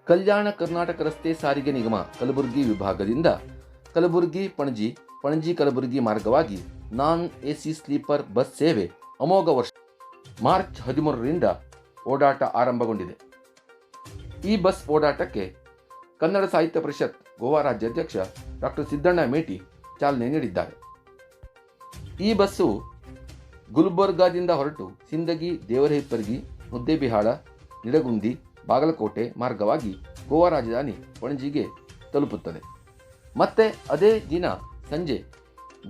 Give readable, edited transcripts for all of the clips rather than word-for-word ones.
ಕಲ್ಯಾಣ ಕರ್ನಾಟಕ ರಸ್ತೆ ಸಾರಿಗೆ ನಿಗಮ ಕಲಬುರಗಿ ವಿಭಾಗದಿಂದ ಕಲಬುರಗಿ ಪಣಜಿ, ಪಣಜಿ ಕಲಬುರಗಿ ಮಾರ್ಗವಾಗಿ ನಾನ್ ಎಸಿ ಸ್ಲೀಪರ್ ಬಸ್ ಸೇವೆ ಅಮೋಘ ವರ್ಷ ಮಾರ್ಚ್ 13ರಿಂದ ಓಡಾಟ ಆರಂಭಗೊಂಡಿದೆ. ಈ ಬಸ್ ಓಡಾಟಕ್ಕೆ ಕನ್ನಡ ಸಾಹಿತ್ಯ ಪರಿಷತ್ ಗೋವಾ ರಾಜ್ಯಾಧ್ಯಕ್ಷ ಡಾಕ್ಟರ್ ಸಿದ್ದಣ್ಣ ಮೇಟಿ ಚಾಲನೆ ನೀಡಿದ್ದಾರೆ. ಈ ಬಸ್ಸು ಗುಲ್ಬರ್ಗಾದಿಂದ ಹೊರಟು ಸಿಂದಗಿ, ದೇವರಹಿಪ್ಪರಗಿ, ಮುದ್ದೇಬಿಹಾಳ, ನಿಡಗುಂದಿ, ಬಾಗಲಕೋಟೆ ಮಾರ್ಗವಾಗಿ ಗೋವಾ ರಾಜಧಾನಿ ಪಣಜಿಗೆ ತಲುಪುತ್ತದೆ. ಮತ್ತೆ ಅದೇ ದಿನ ಸಂಜೆ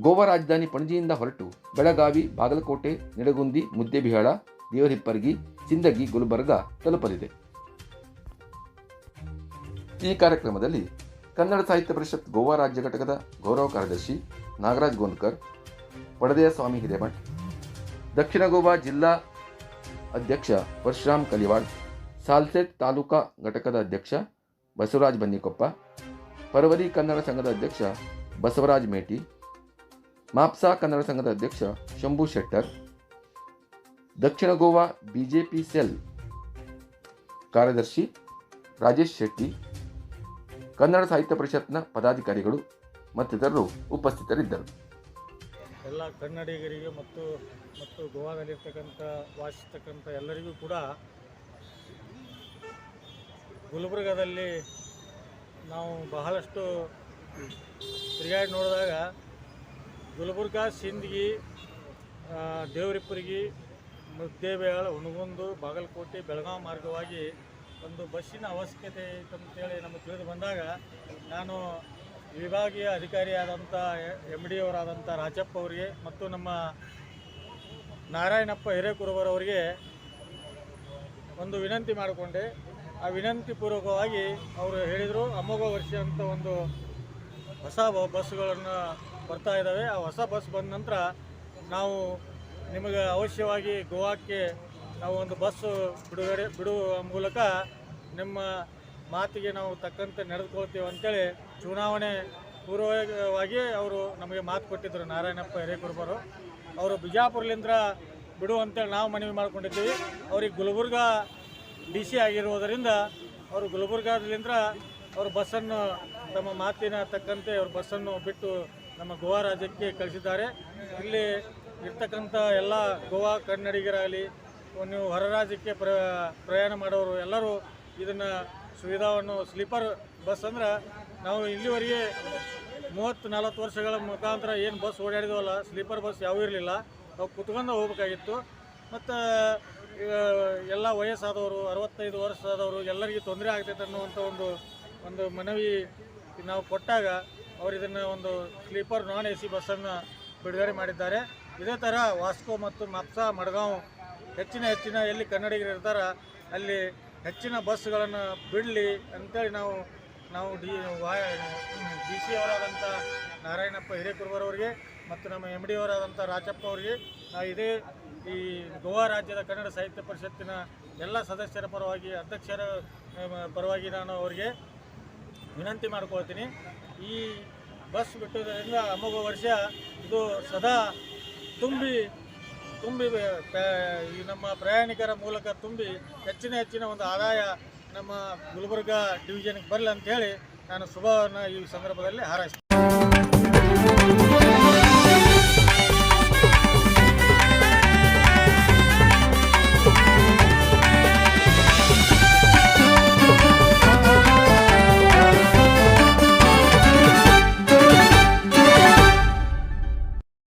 ಗೋವಾ ರಾಜಧಾನಿ ಪಣಜಿಯಿಂದ ಹೊರಟು ಬೆಳಗಾವಿ, ಬಾಗಲಕೋಟೆ, ನಿಡಗುಂದಿ, ಮುದ್ದೇಬಿಹಾಳ, ದೇವರಹಿಪ್ಪರಗಿ, ಸಿಂದಗಿ, ಗುಲ್ಬರ್ಗಾ ತಲುಪಲಿದೆ. ಈ ಕಾರ್ಯಕ್ರಮದಲ್ಲಿ ಕನ್ನಡ ಸಾಹಿತ್ಯ ಪರಿಷತ್ ಗೋವಾ ರಾಜ್ಯ ಘಟಕದ ಗೌರವ ಕಾರ್ಯದರ್ಶಿ ನಾಗರಾಜ್ ಗೋಂದ್ಕರ್, ಪಡದೆಯ ಸ್ವಾಮಿ ಹಿರೇಮಠ್, ದಕ್ಷಿಣ ಗೋವಾ ಜಿಲ್ಲಾ ಅಧ್ಯಕ್ಷ ಪರಶುರಾಮ್ ಕಲಿವಾಡ್, ಸಾಲ್ಸೆಟ್ ತಾಲೂಕಾ ಘಟಕದ ಅಧ್ಯಕ್ಷ ಬಸವರಾಜ್ ಬನ್ನಿಕೊಪ್ಪ, ಪರವರಿ ಕನ್ನಡ ಸಂಘದ ಅಧ್ಯಕ್ಷ ಬಸವರಾಜ್ ಮೇಟಿ, ಮಾಪ್ಸಾ ಕನ್ನಡ ಸಂಘದ ಅಧ್ಯಕ್ಷ ಶಂಭು ಶೆಟ್ಟರ್, ದಕ್ಷಿಣ ಗೋವಾ ಬಿಜೆಪಿ ಸೆಲ್ ಕಾರ್ಯದರ್ಶಿ ರಾಜೇಶ್ ಶೆಟ್ಟಿ, ಕನ್ನಡ ಸಾಹಿತ್ಯ ಪರಿಷತ್ನ ಪದಾಧಿಕಾರಿಗಳು ಮತ್ತಿತರರು ಉಪಸ್ಥಿತರಿದ್ದರು. ಎಲ್ಲ ಕನ್ನಡಿಗರಿಗೆ ಮತ್ತು ಗೋವಾದಲ್ಲಿರ್ತಕ್ಕಂಥ ವಾಸಿಸ್ತಕ್ಕಂಥ ಎಲ್ಲರಿಗೂ ಕೂಡ ಗುಲ್ಬರ್ಗಾದಲ್ಲಿ ನಾವು ಬಹಳಷ್ಟು ತಿರುಗಾಡಿ ನೋಡಿದಾಗ ಗುಲ್ಬರ್ಗಾ, ಸಿಂದಗಿ, ದೇವರಿಪ್ಪರಗಿ, ಮುದ್ದೇಬಿಹಾಳ, ಹುನಗುಂದ, ಬಾಗಲಕೋಟೆ, ಬೆಳಗಾವಿ ಮಾರ್ಗವಾಗಿ ಒಂದು ಬಸ್ಸಿನ ಅವಶ್ಯಕತೆ ಇತ್ತು ಅಂತೇಳಿ ನಮಗೆ ತಿಳಿದು ಬಂದಾಗ ನಾನು ವಿಭಾಗೀಯ ಅಧಿಕಾರಿಯಾದಂಥ MD ಅವರಾದಂಥ ರಾಜಪ್ಪ ಅವರಿಗೆ ಮತ್ತು ನಮ್ಮ ನಾರಾಯಣಪ್ಪ ಹಿರೇಕುರುಬರವರಿಗೆ ಒಂದು ವಿನಂತಿ ಮಾಡಿಕೊಂಡೆ. ಆ ವಿನಂತಿ ಪೂರ್ವಕವಾಗಿ ಅವರು ಹೇಳಿದರು, ಅಮೋಘ ವರ್ಷ ಅಂತ ಒಂದು ಹೊಸ ಬಸ್ಸುಗಳನ್ನು ಬರ್ತಾ ಇದ್ದಾವೆ. ಆ ಹೊಸ ಬಸ್ ಬಂದ ನಂತರ ನಾವು ನಿಮಗೆ ಅವಶ್ಯವಾಗಿ ಗೋವಾಕ್ಕೆ ನಾವು ಒಂದು ಬಸ್ ಬಿಡುವ ಮೂಲಕ ನಿಮ್ಮ ಮಾತಿಗೆ ನಾವು ತಕ್ಕಂತೆ ನಡೆದುಕೊಳ್ತೀವಿ ಅಂತೇಳಿ ಚುನಾವಣೆ ಪೂರ್ವವಾಗಿ ಅವರು ನಮಗೆ ಮಾತು ಕೊಟ್ಟಿದ್ದರು. ನಾರಾಯಣಪ್ಪ ಹಿರೇಕುರುಬರು ಅವರು ಬಿಜಾಪುರಲಿಂದ ಬಿಡು ಅಂತೇಳಿ ನಾವು ಮನವಿ ಮಾಡ್ಕೊಂಡಿದ್ದೀವಿ. ಅವ್ರಿಗೆ ಗುಲ್ಬರ್ಗಾ DC ಆಗಿರುವುದರಿಂದ ಅವರು ಗುಲ್ಬರ್ಗಾದಲ್ಲಿಂದ ಅವರು ಬಸ್ಸನ್ನು ತಮ್ಮ ಮಾತಿನ ತಕ್ಕಂತೆ ಅವರು ಬಸ್ಸನ್ನು ಬಿಟ್ಟು ನಮ್ಮ ಗೋವಾ ರಾಜ್ಯಕ್ಕೆ ಕಳಿಸಿದ್ದಾರೆ. ಇಲ್ಲಿ ಇರ್ತಕ್ಕಂಥ ಎಲ್ಲ ಗೋವಾ ಕನ್ನಡಿಗರಾಗಲಿ, ನೀವು ಹೊರ ರಾಜ್ಯಕ್ಕೆ ಪ್ರಯಾಣ ಮಾಡೋರು ಎಲ್ಲರೂ ಇದನ್ನು ಸುವಿಧಾವನ್ನು ಸ್ಲೀಪರ್ ಬಸ್ ಅಂದ್ರೆ ನಾವು ಇಲ್ಲಿವರೆಗೆ 30-40 ವರ್ಷಗಳ ಮುಖಾಂತರ ಏನು ಬಸ್ ಓಡಾಡಿದವಲ್ಲ, ಸ್ಲೀಪರ್ ಬಸ್ ಯಾವೂ ಇರಲಿಲ್ಲ. ನಾವು ಕುತ್ಕೊಂಡು ಹೋಗ್ಬೇಕಾಗಿತ್ತು. ಮತ್ತು ಎಲ್ಲ ವಯಸ್ಸಾದವರು, 65 ವರ್ಷದವರು ಎಲ್ಲರಿಗೂ ತೊಂದರೆ ಆಗ್ತೈತೆ ಅನ್ನುವಂಥ ಒಂದು ಮನವಿ ನಾವು ಕೊಟ್ಟಾಗ ಅವರು ಇದನ್ನು ಒಂದು ಸ್ಲೀಪರ್ ನಾನ್ AC ಬಸ್ಸನ್ನು ಬಿಡುಗಡೆ ಮಾಡಿದ್ದಾರೆ. ಇದೇ ಥರ ವಾಸ್ಕೋ ಮತ್ತು ಮಾಪ್ಸಾ, ಮಡ್ಗಾಂವ್ ಹೆಚ್ಚಿನ ಎಲ್ಲಿ ಕನ್ನಡಿಗರು ಇರ್ತಾರೆ ಅಲ್ಲಿ ಹೆಚ್ಚಿನ ಬಸ್ಗಳನ್ನು ಬಿಡಲಿ ಅಂತೇಳಿ ನಾವು DC ಅವರಾದಂಥ ನಾರಾಯಣಪ್ಪ ಹಿರೇಕುರುಬರವರಿಗೆ ಮತ್ತು ನಮ್ಮ MD ಅವರಾದಂಥ ರಾಜಪ್ಪ ಅವರಿಗೆ ಈ ಗೋವಾ ರಾಜ್ಯದ ಕನ್ನಡ ಸಾಹಿತ್ಯ ಪರಿಷತ್ತಿನ ಎಲ್ಲ ಸದಸ್ಯರ ಪರವಾಗಿ, ಅಧ್ಯಕ್ಷರ ಪರವಾಗಿ ನಾನು ಅವರಿಗೆ ವಿನಂತಿ ಮಾಡ್ಕೊಳ್ತೀನಿ. ಈ ಬಸ್ ಬಿಟ್ಟುದರಿಂದ ಅಮೋಘ ವರ್ಷ ಇದು ಸದಾ ತುಂಬಿ ಈ ನಮ್ಮ ಪ್ರಯಾಣಿಕರ ಮೂಲಕ ತುಂಬಿ ಹೆಚ್ಚಿನ ಒಂದು ಆದಾಯ ನಮ್ಮ ಗುಲ್ಬರ್ಗಾ ಡಿವಿಷನ್ಗೆ ಬರಲಿ ಅಂತ ಹೇಳಿ ನಾನು ಶುಭವನ್ನು ಈ ಸಂದರ್ಭದಲ್ಲಿ ಹಾರೈಸ್ತೀನಿ.